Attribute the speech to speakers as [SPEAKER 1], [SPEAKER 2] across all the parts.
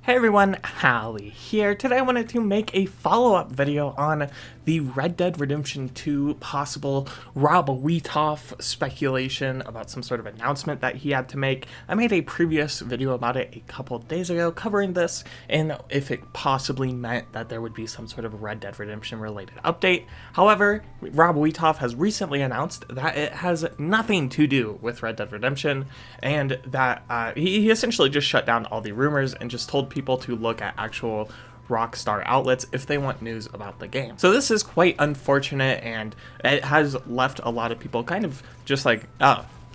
[SPEAKER 1] Hey everyone, Hallie here. Today I wanted to make a follow-up video on the Red Dead Redemption 2 possible Rob Wiethoff speculation about some sort of announcement that he had to make. I made a previous video about it a couple days ago covering this and if it possibly meant that there would be some sort of Red Dead Redemption related update. However, Rob Wiethoff has recently announced that it has nothing to do with Red Dead Redemption and that he essentially just shut down all the rumors and just told people to look at actual Rockstar outlets if they want news about the game. So this is quite unfortunate, and it has left a lot of people kind of just like,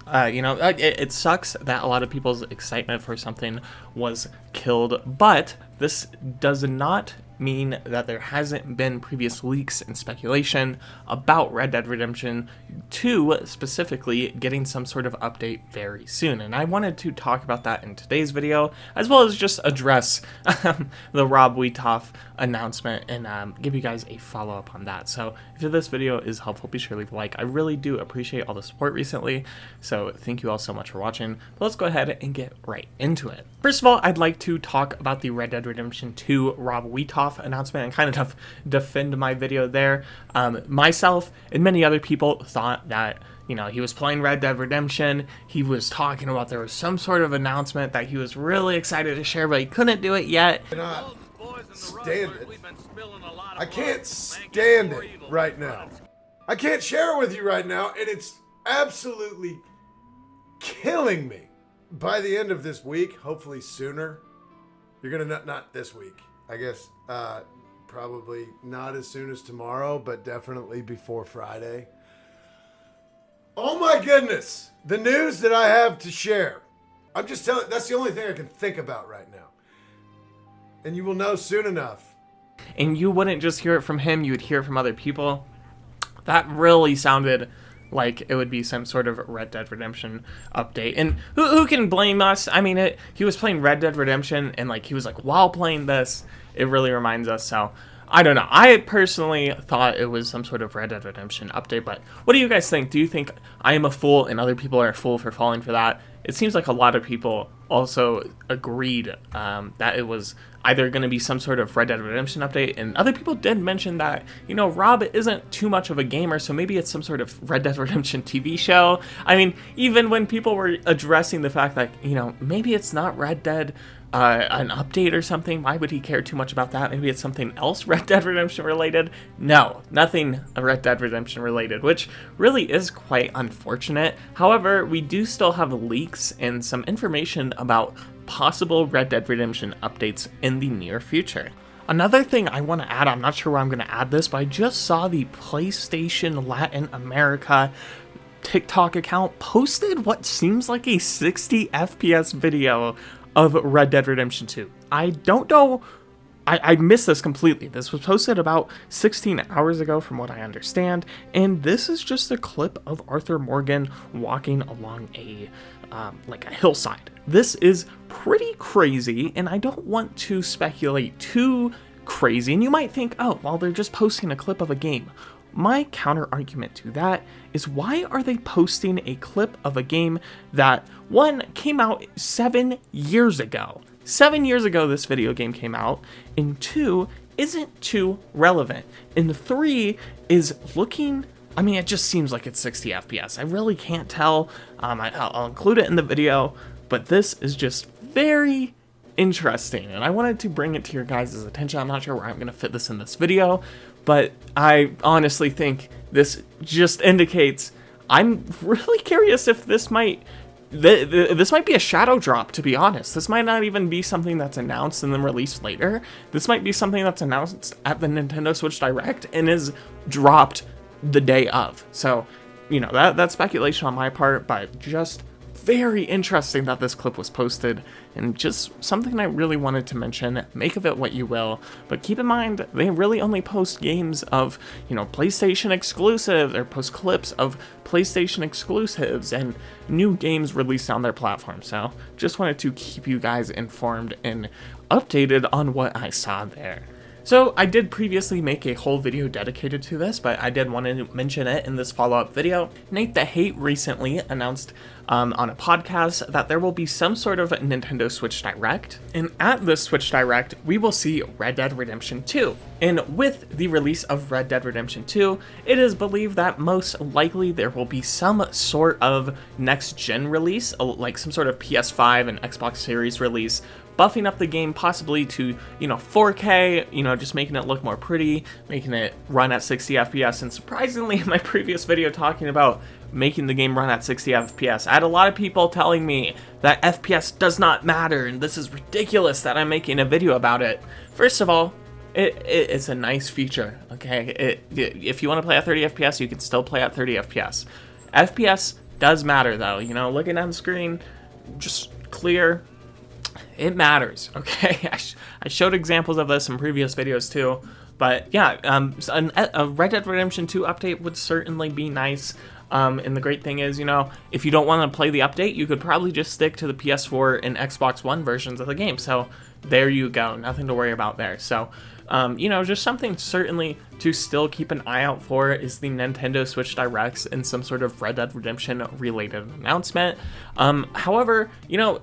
[SPEAKER 1] it sucks that a lot of people's excitement for something was killed, but this does not mean that there hasn't been previous leaks and speculation about Red Dead Redemption 2 specifically getting some sort of update very soon. And I wanted to talk about that in today's video, as well as just address the Rob Wiethoff announcement and give you guys a follow-up on that. So if this video is helpful, be sure to leave a like. I really do appreciate all the support recently, so thank you all so much for watching. But let's go ahead and get right into it. First of all, I'd like to talk about the Red Dead Redemption 2 Rob Wiethoff announcement and kind of defend my video there. Myself and many other people thought that, you know, he was playing Red Dead Redemption, he was talking about there was some sort of announcement that he was really excited to share, but he couldn't do it yet.
[SPEAKER 2] Stand it. I can't stand it right now. I can't share it with you right now, and it's absolutely killing me. By the end of this week, hopefully sooner, you're gonna not this week, I guess, probably not as soon as tomorrow, but definitely before Friday. Oh my goodness, the news that I have to share. I'm just telling, that's the only thing I can think about right now. And you will know soon enough.
[SPEAKER 1] And you wouldn't just hear it from him, you would hear it from other people. That really sounded like it would be some sort of Red Dead Redemption update. And who can blame us? I mean, he was playing Red Dead Redemption, and like he was like, while playing this, it really reminds us. So I don't know. I personally thought it was some sort of Red Dead Redemption update, but what do you guys think? Do you think I am a fool and other people are a fool for falling for that? It seems like a lot of people also agreed that it was either going to be some sort of Red Dead Redemption update, and other people did mention that, you know, Rob isn't too much of a gamer, so maybe it's some sort of Red Dead Redemption TV show. I mean, even when people were addressing the fact that, you know, maybe it's not Red Dead, an update or something, why would he care too much about that? Maybe it's something else Red Dead Redemption related? No, nothing Red Dead Redemption related, which really is quite unfortunate. However, we do still have leaks and some information about possible Red Dead Redemption updates in the near future. Another thing I want to add, I'm not sure where I'm going to add this, but I just saw the PlayStation Latin America TikTok account posted what seems like a 60 FPS video of Red Dead Redemption 2. I don't know, I missed this completely. This was posted about 16 hours ago from what I understand, and this is just a clip of Arthur Morgan walking along a like a hillside. This is pretty crazy, and I don't want to speculate too crazy, and you might think, oh, well, they're just posting a clip of a game. My counter argument to that is, why are they posting a clip of a game that, one, came out 7 years ago? 7 years ago this video game came out, and two, isn't too relevant, and three, is looking, I mean, it just seems like it's 60 FPS. I really can't tell. I'll include it in the video, but this is just very interesting, and I wanted to bring it to your guys' attention. I'm not sure where I'm going to fit this in this video, but I honestly think this just indicates, I'm really curious if this might be a shadow drop, to be honest. This might not even be something that's announced and then released later. This might be something that's announced at the Nintendo Switch Direct and is dropped the day of. So, you know, that's speculation on my part, but just very interesting that this clip was posted, and just something I really wanted to mention. Make of it what you will, but keep in mind, they really only post games of, you know, PlayStation exclusives, or post clips of PlayStation exclusives and new games released on their platform. So just wanted to keep you guys informed and updated on what I saw there. So I did previously make a whole video dedicated to this, but I did want to mention it in this follow-up video. Nate the Hate recently announced on a podcast that there will be some sort of Nintendo Switch Direct, and at this Switch Direct, we will see Red Dead Redemption 2. And with the release of Red Dead Redemption 2, it is believed that most likely there will be some sort of next-gen release, like some sort of PS5 and Xbox Series release, buffing up the game possibly to, 4K, just making it look more pretty, making it run at 60 FPS. And surprisingly, in my previous video talking about making the game run at 60 FPS, I had a lot of people telling me that FPS does not matter, and this is ridiculous that I'm making a video about it. First of all, it's a nice feature, okay? If you want to play at 30 FPS, you can still play at 30 FPS. FPS does matter, though. Looking at the screen, just clear. It matters, okay? I showed examples of this in previous videos too, but yeah, a Red Dead Redemption 2 update would certainly be nice. And the great thing is, if you don't want to play the update, you could probably just stick to the PS4 and Xbox One versions of the game. So there you go, nothing to worry about there. So, just something certainly to still keep an eye out for is the Nintendo Switch Directs and some sort of Red Dead Redemption related announcement. However,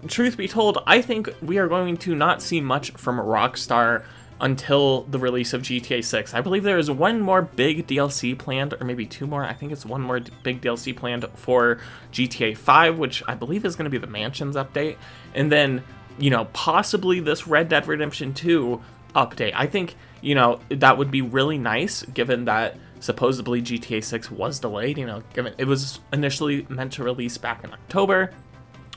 [SPEAKER 1] truth be told, I think we are going to not see much from Rockstar until the release of GTA 6. I believe there is one more big DLC planned, or maybe two more. I think it's one more big DLC planned for GTA 5, which I believe is going to be the Mansions update. And then, possibly this Red Dead Redemption 2 update. I think, that would be really nice, given that supposedly GTA 6 was delayed, given it was initially meant to release back in October,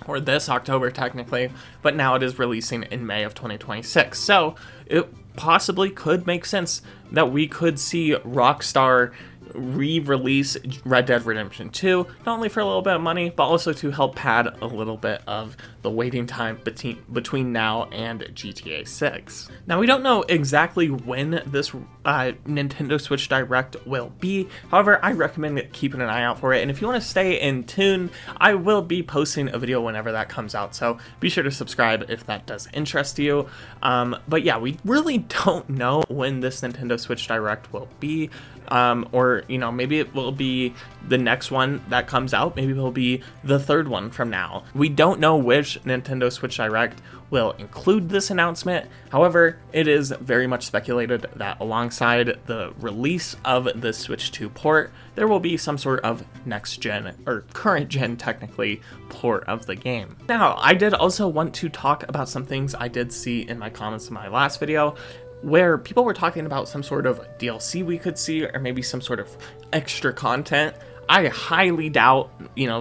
[SPEAKER 1] or this October technically, but now it is releasing in May of 2026. So it possibly could make sense that we could see Rockstar re-release Red Dead Redemption 2, not only for a little bit of money, but also to help pad a little bit of the waiting time between now and GTA 6. Now, we don't know exactly when this Nintendo Switch Direct will be. However, I recommend keeping an eye out for it, and if you want to stay in tune, I will be posting a video whenever that comes out, so be sure to subscribe if that does interest you. But yeah, we really don't know when this Nintendo Switch Direct will be. Or, maybe it will be the next one that comes out. Maybe it will be the third one from now. We don't know which Nintendo Switch Direct will include this announcement. However, it is very much speculated that alongside the release of the Switch 2 port, there will be some sort of next gen, or current gen technically, port of the game. Now, I did also want to talk about some things I did see in my comments in my last video, where people were talking about some sort of DLC we could see, or maybe some sort of extra content. I highly doubt,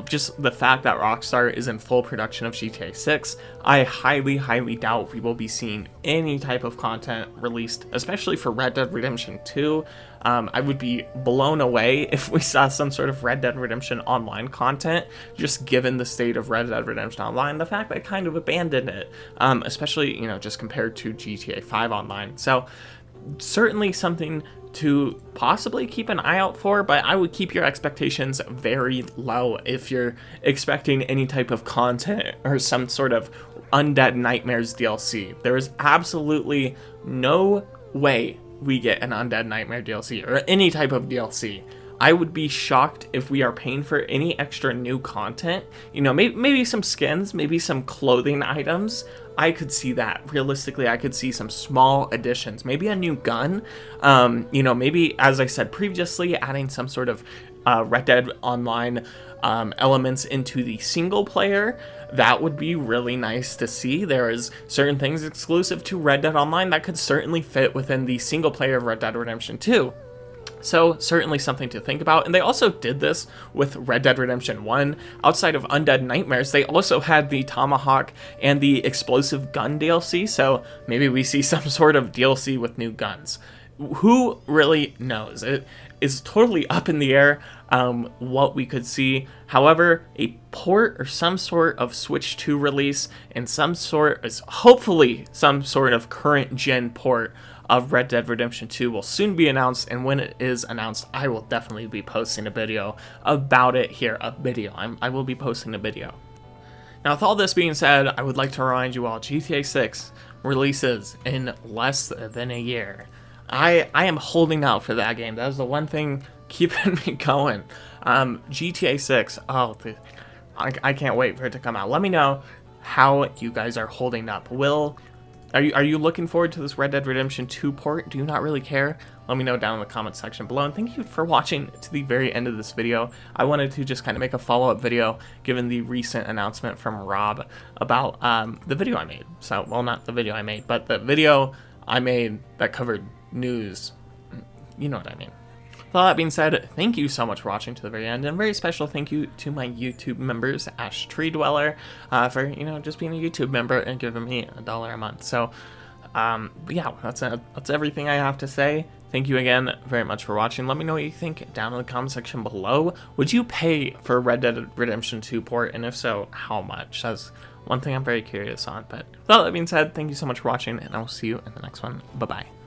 [SPEAKER 1] just the fact that Rockstar is in full production of GTA 6, I highly doubt we will be seeing any type of content released, especially for Red Dead Redemption 2. I would be blown away if we saw some sort of Red Dead Redemption Online content, just given the state of Red Dead Redemption Online, the fact that it kind of abandoned it, especially, just compared to GTA 5 Online. So certainly something to possibly keep an eye out for, but I would keep your expectations very low if you're expecting any type of content or some sort of Undead Nightmares DLC. There is absolutely no way we get an Undead Nightmare DLC or any type of DLC. I would be shocked if we are paying for any extra new content. Maybe some skins, maybe some clothing items. I could see that. Realistically, I could see some small additions. Maybe a new gun. Maybe, as I said previously, adding some sort of Red Dead Online elements into the single player. That would be really nice to see. There is certain things exclusive to Red Dead Online that could certainly fit within the single player of Red Dead Redemption 2. So certainly something to think about. And they also did this with Red Dead Redemption 1. Outside of Undead Nightmares, they also had the Tomahawk and the Explosive Gun DLC. So maybe we see some sort of DLC with new guns. Who really knows? It is totally up in the air what we could see. However, a port or some sort of Switch 2 release and hopefully some sort of current gen port of Red Dead Redemption 2 will soon be announced, and when it is announced, I will definitely be posting a video about it here. I will be posting a video. Now, with all this being said, I would like to remind you all, GTA 6 releases in less than a year. I am holding out for that game. That was the one thing keeping me going. GTA 6. Oh, I can't wait for it to come out. Let me know how you guys are holding up. Are you looking forward to this Red Dead Redemption 2 port? Do you not really care? Let me know down in the comment section below. And thank you for watching to the very end of this video. I wanted to just kind of make a follow-up video given the recent announcement from Rob about the video I made. So, well, not the video I made, but the video I made that covered news. You know what I mean. With all that being said, thank you so much for watching to the very end, and a very special thank you to my YouTube members, Ash Tree Dweller, for, you know, just being a YouTube member and giving me $1 a month. So, yeah, that's everything I have to say. Thank you again very much for watching. Let me know what you think down in the comment section below. Would you pay for Red Dead Redemption 2 port, and if so, how much? That's one thing I'm very curious on. But with all that being said, thank you so much for watching, and I will see you in the next one. Bye-bye.